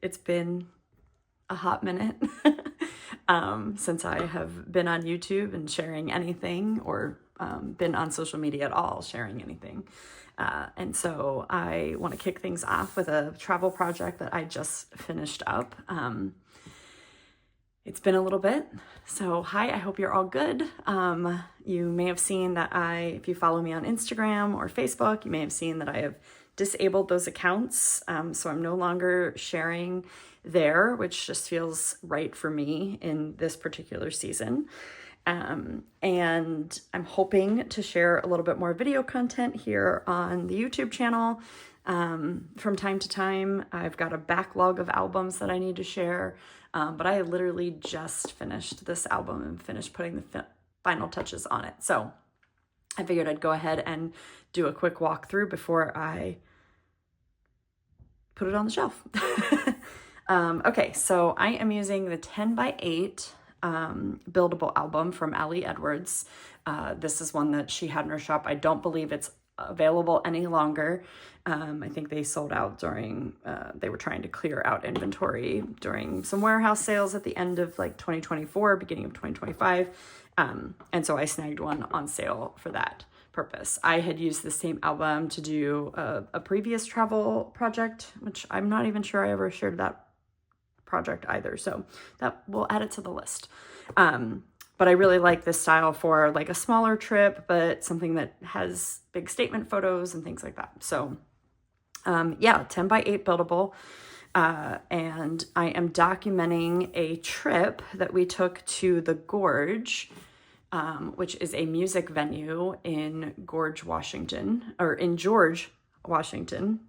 It's been a hot minute since I have been on YouTube and sharing anything, or been on social media at all sharing anything. And so I want to kick things off with a travel project that I just finished up. It's been a little bit. So hi, I hope you're all good. You may have seen that if you follow me on Instagram or Facebook, you may have seen that I have disabled those accounts. So I'm no longer sharing there, which just feels right for me in this particular season. And I'm hoping to share a little bit more video content here on the YouTube channel. From time to time, I've got a backlog of albums that I need to share. But I literally just finished this album and finished putting the final touches on it. So I figured I'd go ahead and do a quick walkthrough before I put it on the shelf. Okay, so I am using the 10x8 buildable album from Ali Edwards. This is one that she had in her shop. I don't believe it's available any longer. I think they sold out during, they were trying to clear out inventory during some warehouse sales at the end of like 2024, beginning of 2025. And so I snagged one on sale for that purpose. I had used the same album to do a previous travel project, which I'm not even sure I ever shared that project either. So that we'll add it to the list. But I really like this style for like a smaller trip, but something that has big statement photos and things like that. So yeah, 10x8 buildable. And I am documenting a trip that we took to the Gorge, which is a music venue in Gorge, Washington, or in George, Washington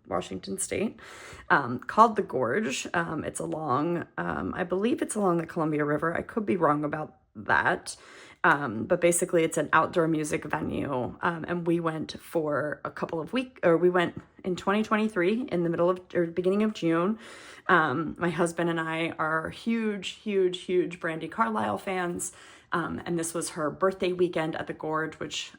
State, called the Gorge. It's along, I believe it's along the Columbia River. I could be wrong about that. But basically it's an outdoor music venue. And we went for a couple of weeks, or we went in 2023 in the middle of, or beginning of June. My husband and I are huge Brandi Carlile fans. And this was her birthday weekend at the Gorge, which,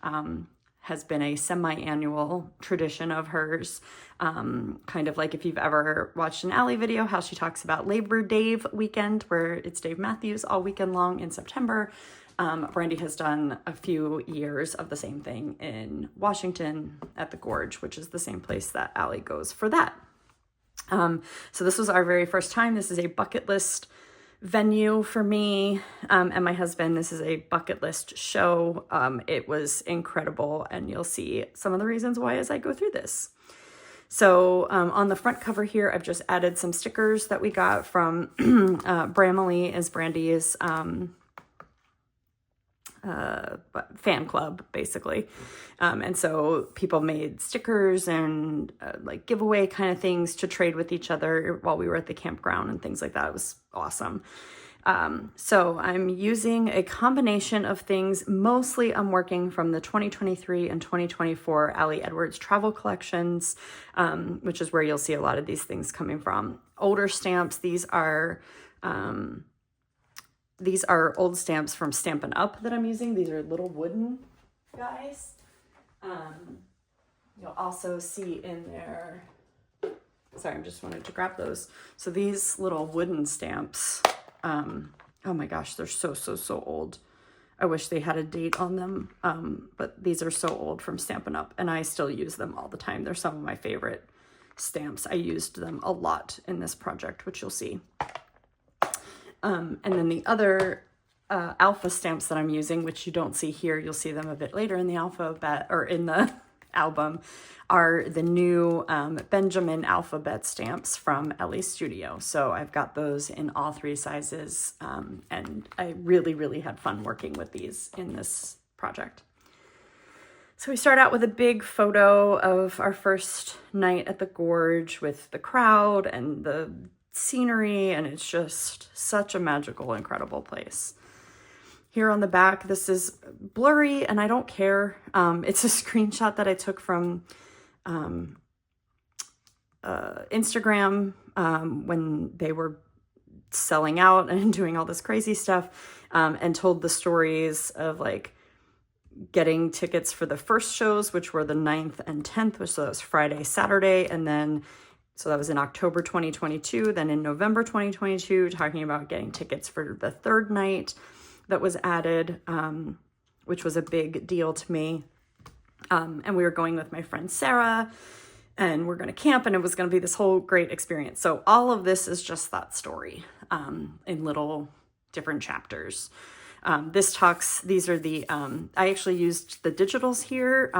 has been a semi-annual tradition of hers. Kind of like if you've ever watched an Ali video, how she talks about Labor Day weekend, where it's Dave Matthews all weekend long in September. Brandi has done a few years of the same thing in Washington at the Gorge, which is the same place that Ali goes for that. So this was our very first time. This is a bucket list venue for me and my husband. This is a bucket list show. It was incredible, and you'll see some of the reasons why as I go through this. So on the front cover here, I've just added some stickers that we got from Bramley, is Brandi's fan club, basically. And so people made stickers and like giveaway kind of things to trade with each other while we were at the campground and things like that. It was awesome. So I'm using a combination of things. Mostly I'm working from the 2023 and 2024 Ali Edwards travel collections, which is where you'll see a lot of these things coming from. Older stamps. These are old stamps from Stampin' Up that I'm using. These are little wooden guys. You'll also see in there, sorry, I just wanted to grab those. So these little wooden stamps, oh my gosh, they're so old. I wish they had a date on them, but these are so old from Stampin' Up, and I still use them all the time. They're some of my favorite stamps. I used them a lot in this project, which you'll see. And then the other alpha stamps that I'm using, which you don't see here, you'll see them a bit later in the alphabet, or in the album, are the new Benjamin alphabet stamps from Ellie's Studio. So I've got those in all 3 sizes, and I really had fun working with these in this project. So we start out with a big photo of our first night at the Gorge with the crowd and the scenery, and it's just such a magical, incredible place. Here on the back, this is blurry, and I don't care. It's a screenshot that I took from Instagram when they were selling out and doing all this crazy stuff, and told the stories of like getting tickets for the first shows, which were the 9th and 10th, which was Friday, Saturday, and then So that was in October 2022. Then in November 2022, talking about getting tickets for the third night that was added, which was a big deal to me. And we were going with my friend Sarah, and we're going to camp, and it was going to be this whole great experience. So all of this is just that story in little different chapters. These are the, I actually used the digitals here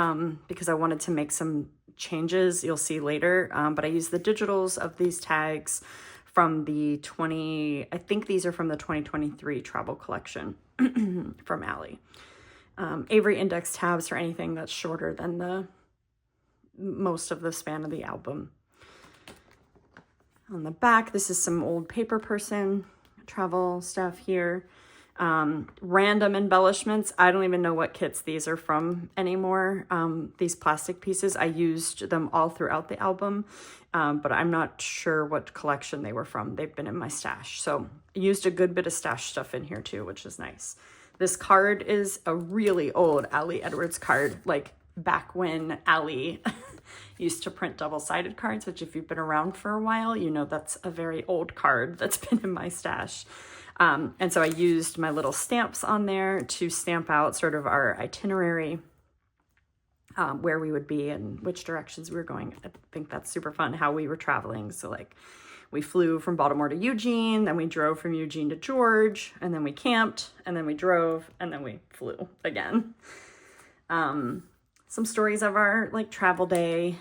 because I wanted to make some changes you'll see later, but I used the digitals of these tags from I think these are from the 2023 travel collection from Allie. Avery index tabs for anything that's shorter than most of the span of the album. On the back, this is some old paper person travel stuff here. Random embellishments. I don't even know what kits these are from anymore. These plastic pieces, I used them all throughout the album, but I'm not sure what collection they were from. They've been in my stash. So I used a good bit of stash stuff in here too, which is nice. This card is a really old Allie Edwards card, like back when Allie used to print double-sided cards, which if you've been around for a while, you know that's a very old card that's been in my stash. And so I used my little stamps on there to stamp out sort of our itinerary, where we would be and which directions we were going. I think that's super fun, how we were traveling. So like we flew from Baltimore to Eugene, then we drove from Eugene to George, and then we camped, and then we drove, and then we flew again. Some stories of our like travel day.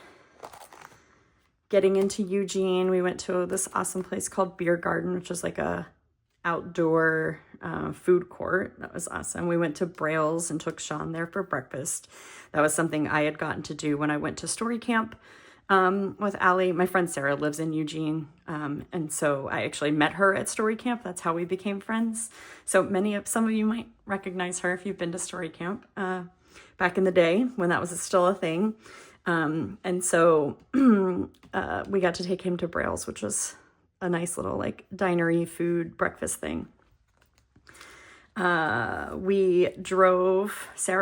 Getting into Eugene, we went to this awesome place called Beer Garden, which is like a outdoor food court. That was awesome. We went to Braille's and took Sean there for breakfast. That was something I had gotten to do when I went to story camp with Allie. My friend Sarah lives in Eugene, and so I actually met her at story camp. That's how we became friends. So some of you might recognize her if you've been to story camp back in the day when that was still a thing. And so we got to take him to Braille's, which was a nice little like dinery food breakfast thing. Sarah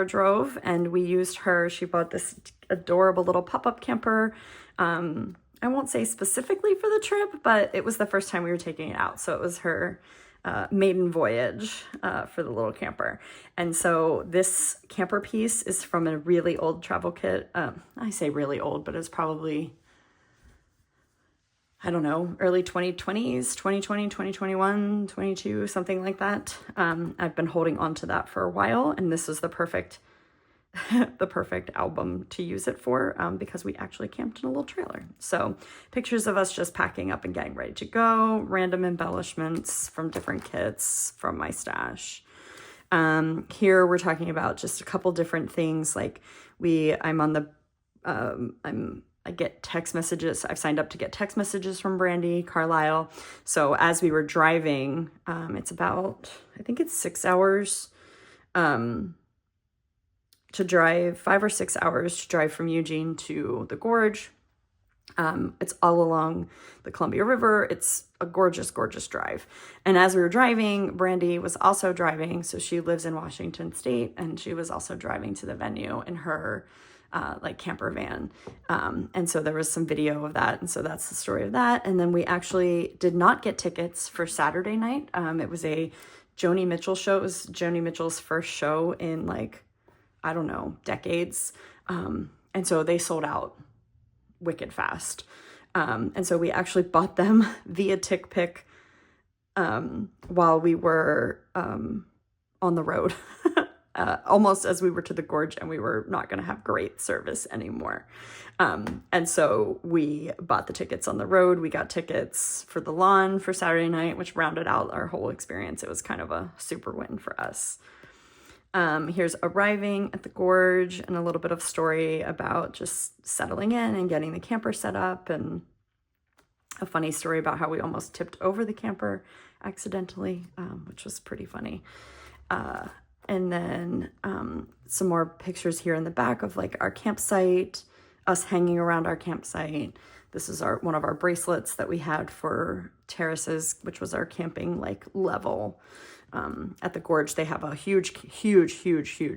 drove, and we used her. She bought this adorable little pop-up camper. I won't say specifically for the trip, but it was the first time we were taking it out. So it was her maiden voyage for the little camper. And so this camper piece is from a really old travel kit. I say really old, but it's probably, I don't know, early 2020s, 2020, 2021, 22, something like that. I've been holding on to that for a while, and this is the perfect album to use it for, because we actually camped in a little trailer. So pictures of us just packing up and getting ready to go, random embellishments from different kits from my stash. Here we're talking about just a couple different things. Like I get text messages. I've signed up to get text messages from Brandy Carlisle. So as we were driving, it's about, I think it's 6 hours to drive, 5 or 6 hours to drive from Eugene to the Gorge. It's all along the Columbia River. It's a gorgeous, gorgeous drive. And as we were driving, Brandy was also driving. So she lives in Washington State, and she was also driving to the venue in her like camper van. And so there was some video of that. And so that's the story of that. And then we actually did not get tickets for Saturday night. It was a Joni Mitchell show. It was Joni Mitchell's first show in like, I don't know, decades. And so they sold out wicked fast. And so we actually bought them via TickPick while we were on the road. Almost as we were to the Gorge, and we were not going to have great service anymore. And so we bought the tickets on the road. We got tickets for the lawn for Saturday night, which rounded out our whole experience. It was kind of a super win for us. Here's arriving at the Gorge and a little bit of story about just settling in and getting the camper set up, and a funny story about how we almost tipped over the camper accidentally, which was pretty funny. And then some more pictures here in the back of like our campsite, us hanging around our campsite. This is one of our bracelets that we had for terraces, which was our camping like level. At the Gorge, they have a huge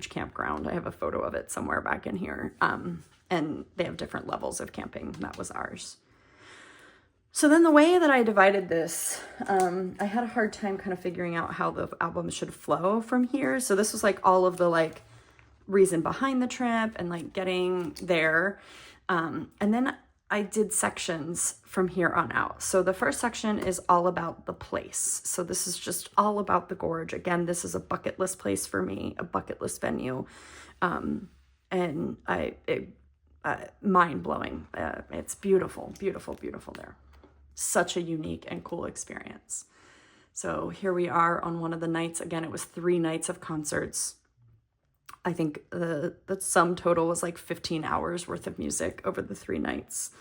campground. I have a photo of it somewhere back in here. And they have different levels of camping. That was ours. So then the way that I divided this, I had a hard time kind of figuring out how the album should flow from here. So this was like all of the like reason behind the trip and like getting there. And then I did sections from here on out. So the first section is all about the place. So this is just all about the gorge. Again, this is a bucket list place for me, a bucket list venue. And mind blowing. It's beautiful, beautiful, beautiful there. Such a unique and cool experience. So here we are on one of the nights. Again, it was 3 nights of concerts. I think the sum total was like 15 hours worth of music over the 3 nights.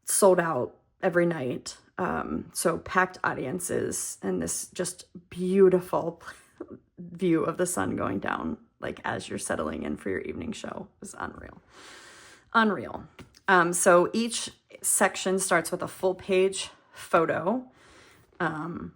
Sold out every night. So packed audiences and this just beautiful view of the sun going down, like as you're settling in for your evening show. It was unreal. Unreal. So each section starts with a full page photo.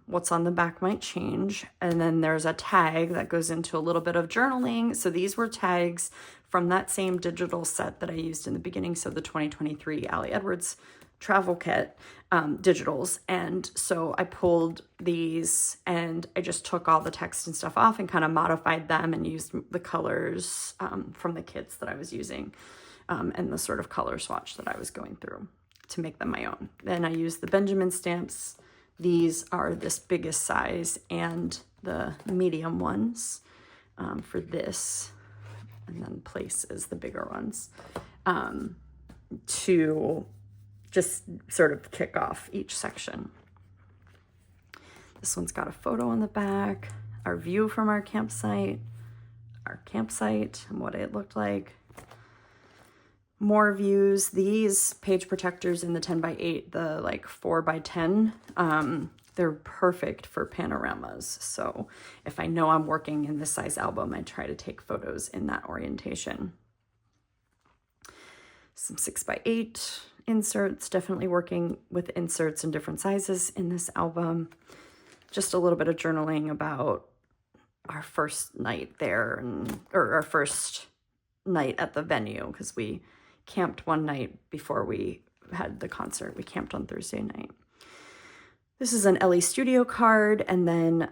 What's on the back might change. And then there's a tag that goes into a little bit of journaling. So these were tags from that same digital set that I used in the beginning. So the 2023 Ali Edwards travel kit, digitals. And so I pulled these and I just took all the text and stuff off and kind of modified them and used the colors from the kits that I was using and the sort of color swatch that I was going through to make them my own. Then I used the Benjamin stamps. These are this biggest size and the medium ones for this. And then place is the bigger ones to just sort of kick off each section. This one's got a photo on the back, our view from our campsite and what it looked like. More views. These page protectors in the 10x8, the like 4x10, they're perfect for panoramas. So if I know I'm working in this size album, I try to take photos in that orientation. Some 6x8 inserts, definitely working with inserts in different sizes in this album. Just a little bit of journaling about our first night there or our first night at the venue, because we camped one night before we had the concert. We camped on Thursday night. This is an Ellie Studio card and then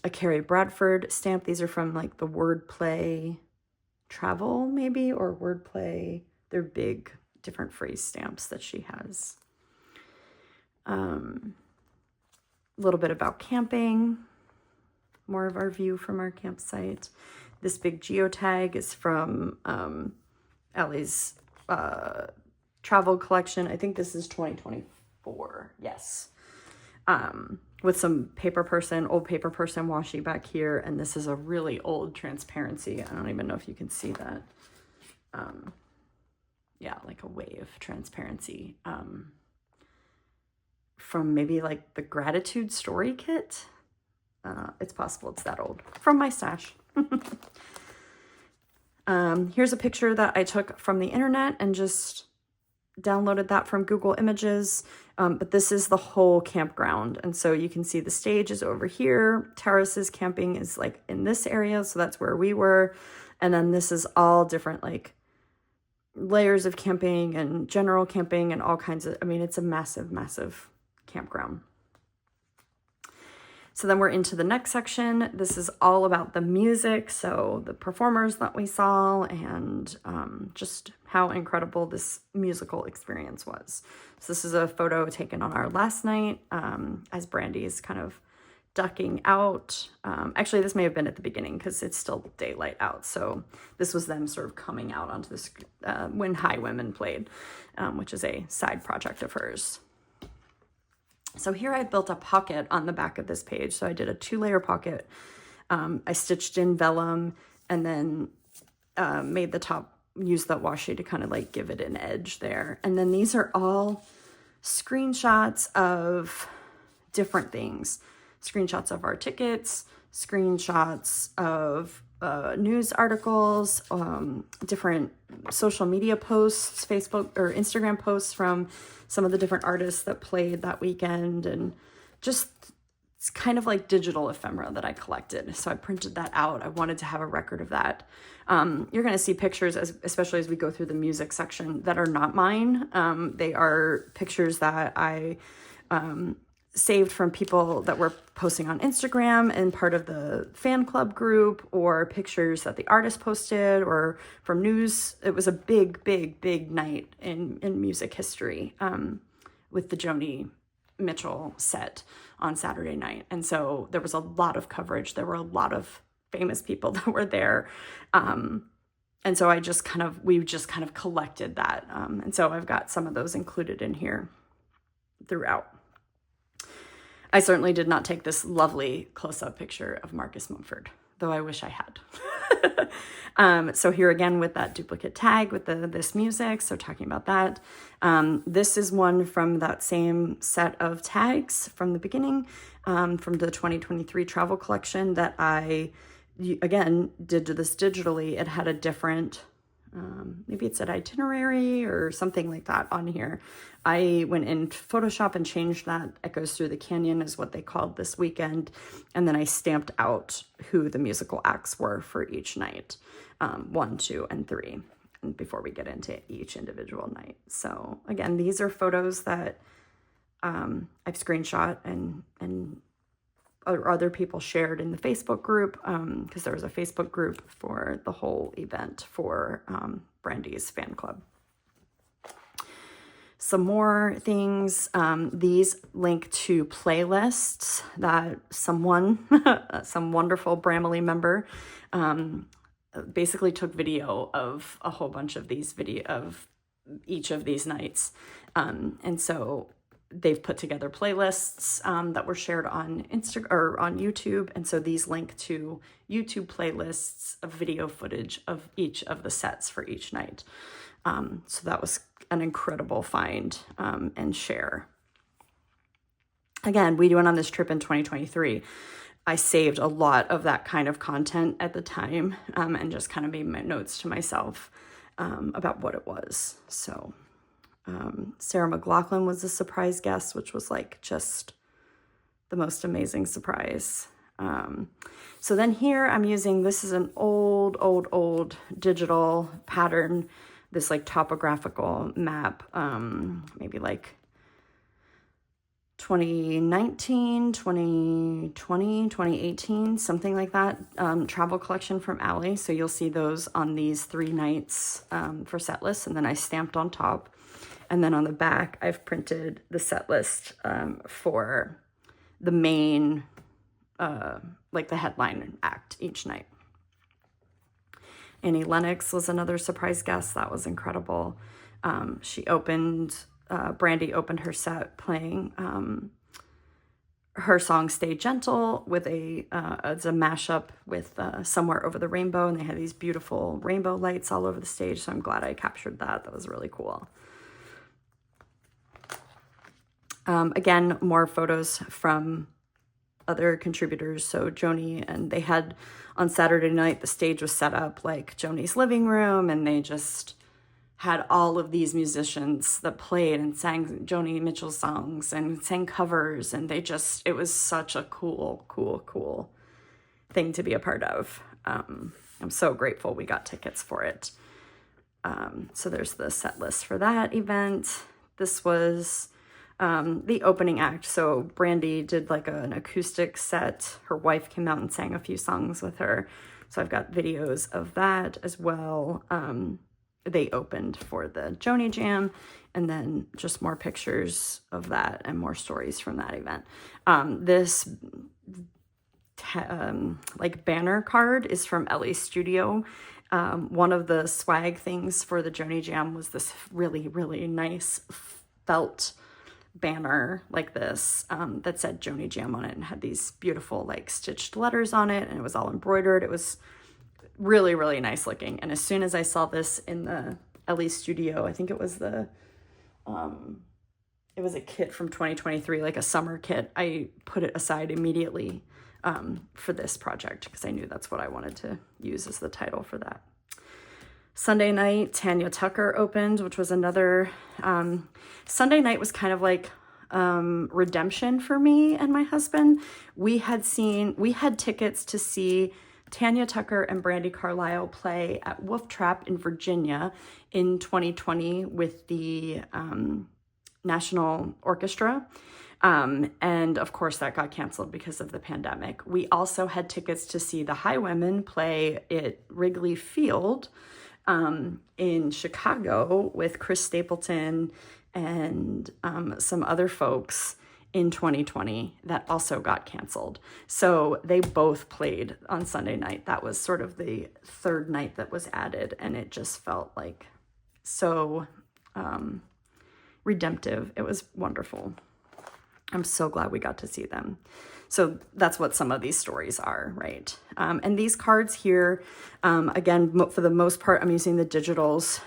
a Carrie Bradford stamp. These are from like the Wordplay Travel maybe, or Wordplay. They're big, different phrase stamps that she has. A little bit about camping. More of our view from our campsite. This big geotag is from Ellie's travel collection. I think this is 2024. Yes. With some old paper person washi back here. And this is a really old transparency. I don't even know if you can see that. Yeah, like a wave transparency. From maybe like the Gratitude Story Kit. It's possible it's that old. From my stash. Here's a picture that I took from the internet and just downloaded that from Google Images. But this is the whole campground. And so you can see the stage is over here. Terraces camping is like in this area. So that's where we were. And then this is all different like layers of camping and general camping and all kinds of, I mean, it's a massive, massive campground. So then we're into the next section. This is all about the music. So the performers that we saw and just how incredible this musical experience was. So this is a photo taken on our last night as Brandy is kind of ducking out. Actually, this may have been at the beginning because it's still daylight out. So this was them sort of coming out onto this when High Women played, which is a side project of hers. So here I built a pocket on the back of this page. So I did a 2-layer pocket. I stitched in vellum and then made the top, used that washi to kind of like give it an edge there. And then these are all screenshots of different things. Screenshots of our tickets, screenshots of news articles, different social media posts, Facebook or Instagram posts from some of the different artists that played that weekend, and just it's kind of like digital ephemera that I collected. So I printed that out. I wanted to have a record of that. You're going to see pictures, especially as we go through the music section, that are not mine. They are pictures that I saved from people that were posting on Instagram and part of the fan club group, or pictures that the artist posted, or from news. It was a big, big, big night in music history with the Joni Mitchell set on Saturday night. And so there was a lot of coverage. There were a lot of famous people that were there. And so we just kind of collected that. And so I've got some of those included in here throughout. I certainly did not take this lovely close-up picture of Marcus Mumford, though I wish I had. So here again with that duplicate tag with this music, so talking about that. This is one from that same set of tags from the beginning, from the 2023 travel collection that I, again, did this digitally. It had a different, maybe it's an itinerary or something like that on here. I went in Photoshop and changed that. Echoes Through the Canyon is what they called this weekend. And then I stamped out who the musical acts were for each night, 1, 2, and 3, and before we get into each individual night. So again, these are photos that I've screenshot and other people shared in the Facebook group, because there was a Facebook group for the whole event for Brandy's fan club. Some more things. These link to playlists that someone, some wonderful Bramley member, basically took video of a whole bunch of these of each of these nights. And so they've put together playlists that were shared on Instagram or on YouTube. And so these link to YouTube playlists of video footage of each of the sets for each night. So that was an incredible find and share. Again, we went on this trip in 2023. I saved a lot of that kind of content at the time and just kind of made my notes to myself about what it was. So Sarah McLachlan was a surprise guest, which was like just the most amazing surprise. So then here I'm using, this is an old digital pattern, this like topographical map, maybe like 2019, 2020, 2018, something like that, travel collection from Allie. So you'll see those on these 3 nights for set lists, and then I stamped on top. And then on the back, I've printed the set list for the main, like the headline act each night. Annie Lennox was another surprise guest. That was incredible. She opened, Brandy opened her set playing her song Stay Gentle with it's a mashup with Somewhere Over the Rainbow, and they had these beautiful rainbow lights all over the stage, so I'm glad I captured that. That was really cool. Again, more photos from other contributors. So Joni, and they had on Saturday night, the stage was set up like Joni's living room, and they just had all of these musicians that played and sang Joni Mitchell songs and sang covers, and it was such a cool thing to be a part of. I'm so grateful we got tickets for it. So there's the set list for that event. This was the opening act. So Brandy did like an acoustic set. Her wife came out and sang a few songs with her. So I've got videos of that as well. They opened for the Joni Jam, and then just more pictures of that and more stories from that event. This like banner card is from Ellie's studio. One of the swag things for the Joni Jam was this really, really nice felt banner like this that said Joni Jam on it and had these beautiful like stitched letters on it, and it was all embroidered. It was really, really nice looking. And as soon as I saw this in the Ellie studio, I think it was a kit from 2023, like a summer kit, I put it aside immediately for this project because I knew that's what I wanted to use as the title for that. Sunday night, Tanya Tucker opened, which was another, Sunday night was kind of like redemption for me and my husband. We had tickets to see Tanya Tucker and Brandi Carlile play at Wolf Trap in Virginia in 2020 with the National Orchestra. And of course that got canceled because of the pandemic. We also had tickets to see the Highwomen play at Wrigley Field in Chicago with Chris Stapleton and some other folks in 2020 that also got canceled. So they both played on Sunday night. That was sort of the third night that was added, and it just felt like so redemptive. It was wonderful. I'm so glad we got to see them. So that's what some of these stories are, right? And these cards here, again, for the most part, I'm using the digitals,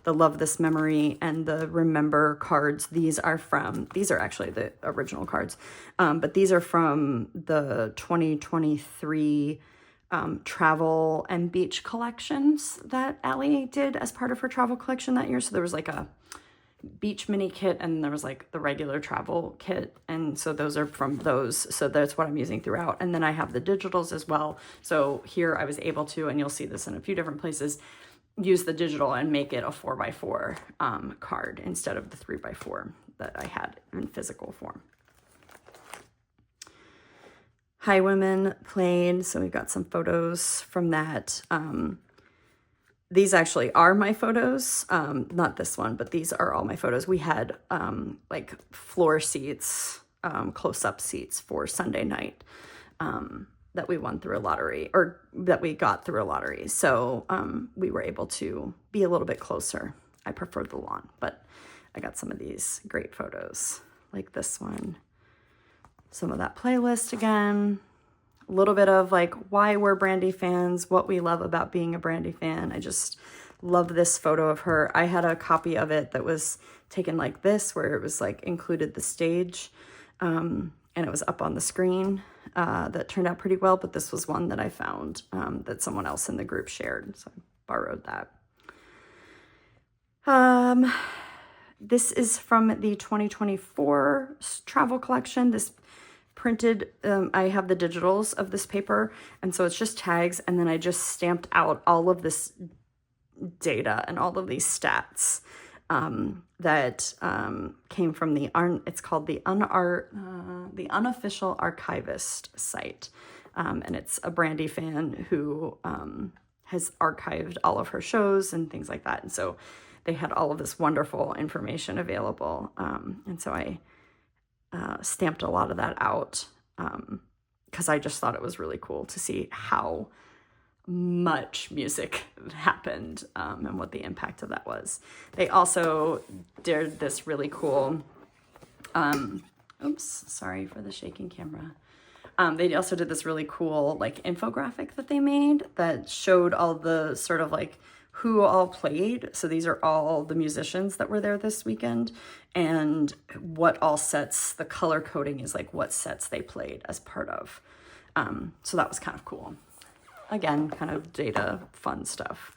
the Love This Memory and the Remember cards. These are actually the original cards, but these are from the 2023 travel and beach collections that Allie did as part of her travel collection that year. So there was like a beach mini kit and there was like the regular travel kit, and so those are from those. So that's what I'm using throughout. And then I have the digitals as well. So here I was able to, and you'll see this in a few different places, use the digital and make it a 4x4 card instead of the 3x4 that I had in physical form. Highwomen played, so we've got some photos from that. These actually are my photos, not this one, but these are all my photos. We had like floor seats, close-up seats for Sunday night that we won through a lottery, or that we got through a lottery. So we were able to be a little bit closer. I preferred the lawn, but I got some of these great photos, like this one. Some of that playlist again. A little bit of like why we're Brandi fans, what we love about being a Brandi fan. I just love this photo of her. I had a copy of it that was taken like this, where it was like included the stage, and it was up on the screen. That turned out pretty well, but this was one that I found that someone else in the group shared, so I borrowed that. This is from the 2024 travel collection. This printed, I have the digitals of this paper, and so it's just tags, and then I just stamped out all of this data and all of these stats that came from it's called the Unofficial Archivist site, and it's a Brandi fan who has archived all of her shows and things like that, and so they had all of this wonderful information available, and so I stamped a lot of that out because I just thought it was really cool to see how much music happened and what the impact of that was. They also did this really cool, oops, sorry for the shaking camera. They also did this really cool like infographic that they made that showed all the sort of like who all played. So these are all the musicians that were there this weekend, and what all sets, the color coding is like what sets they played as part of. So that was kind of cool. Again, kind of data, fun stuff.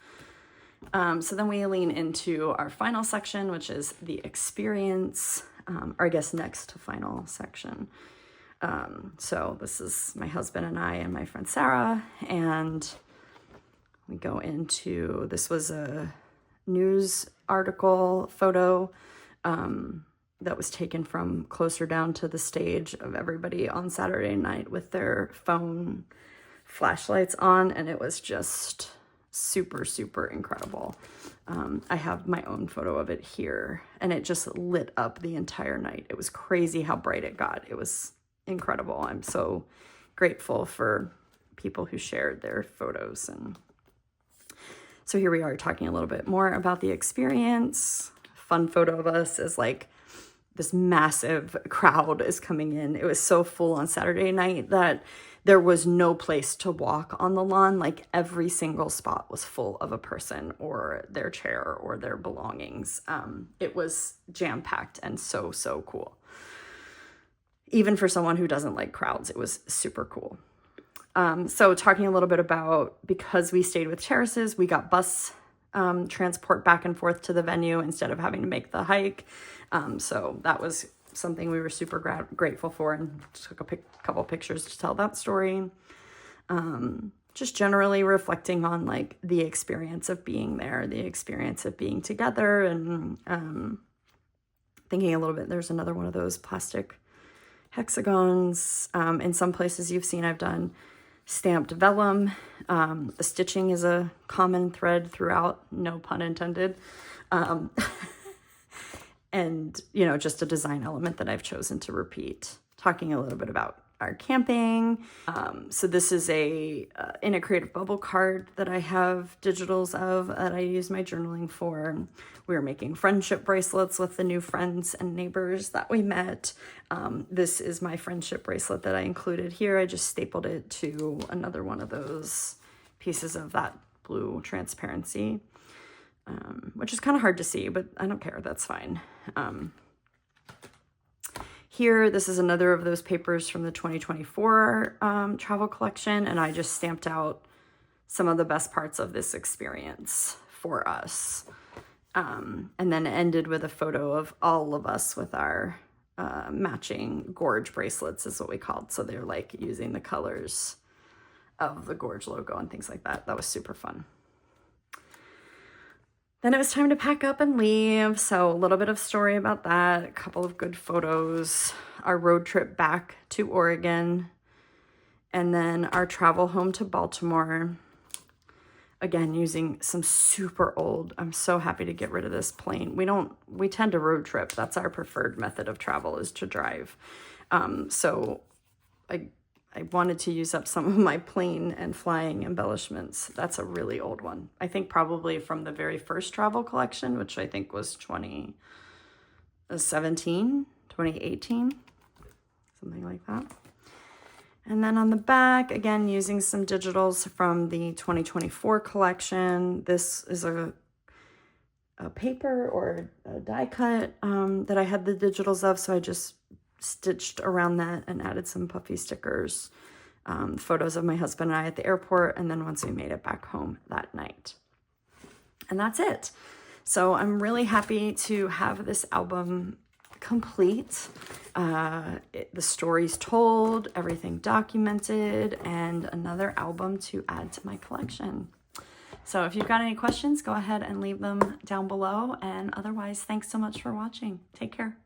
So then we lean into our final section, which is the experience, or I guess next to final section. So this is my husband and I and my friend Sarah, and we go into, this was a news article photo that was taken from closer down to the stage of everybody on Saturday night with their phone flashlights on, and it was just super, super incredible. I have my own photo of it here, and it just lit up the entire night. It was crazy how bright it got. It was incredible. I'm so grateful for people who shared their photos. And so here we are talking a little bit more about the experience. Fun photo of us is like this massive crowd is coming in. It was so full on Saturday night that there was no place to walk on the lawn. Like every single spot was full of a person or their chair or their belongings. It was jam-packed and so, so cool. Even for someone who doesn't like crowds, it was super cool. So talking a little bit about, because we stayed with Terraces, we got bus transport back and forth to the venue instead of having to make the hike. So that was something we were super grateful for, and took a couple pictures to tell that story. Just generally reflecting on like the experience of being there, the experience of being together, and thinking a little bit. There's another one of those plastic hexagons. In some places you've seen I've done stamped vellum. The stitching is a common thread throughout, no pun intended. And, you know, just a design element that I've chosen to repeat. Talking a little bit about our camping. So this is a in a creative bubble card that I have digitals of that I use my journaling for. We were making friendship bracelets with the new friends and neighbors that we met. This is my friendship bracelet that I included here. I just stapled it to another one of those pieces of that blue transparency, which is kind of hard to see, but I don't care. That's fine. Here, this is another of those papers from the 2024 travel collection, and I just stamped out some of the best parts of this experience for us. And then ended with a photo of all of us with our matching Gorge bracelets is what we called. So they're like using the colors of the Gorge logo and things like that. That was super fun. Then it was time to pack up and leave. So a little bit of story about that, a couple of good photos, our road trip back to Oregon, and then our travel home to Baltimore. Again, using some super old, I'm so happy to get rid of this plane. We tend to road trip. That's our preferred method of travel, is to drive. So I wanted to use up some of my plane and flying embellishments. That's a really old one. I think probably from the very first travel collection, which I think was 2017, 2018, something like that. And then on the back, again, using some digitals from the 2024 collection. This is a paper or a die cut that I had the digitals of, so I just stitched around that and added some puffy stickers, photos of my husband and I at the airport, and then once we made it back home that night. And that's it. So I'm really happy to have this album complete. The stories told, everything documented, and another album to add to my collection. So if you've got any questions, go ahead and leave them down below. And otherwise, thanks so much for watching. Take care.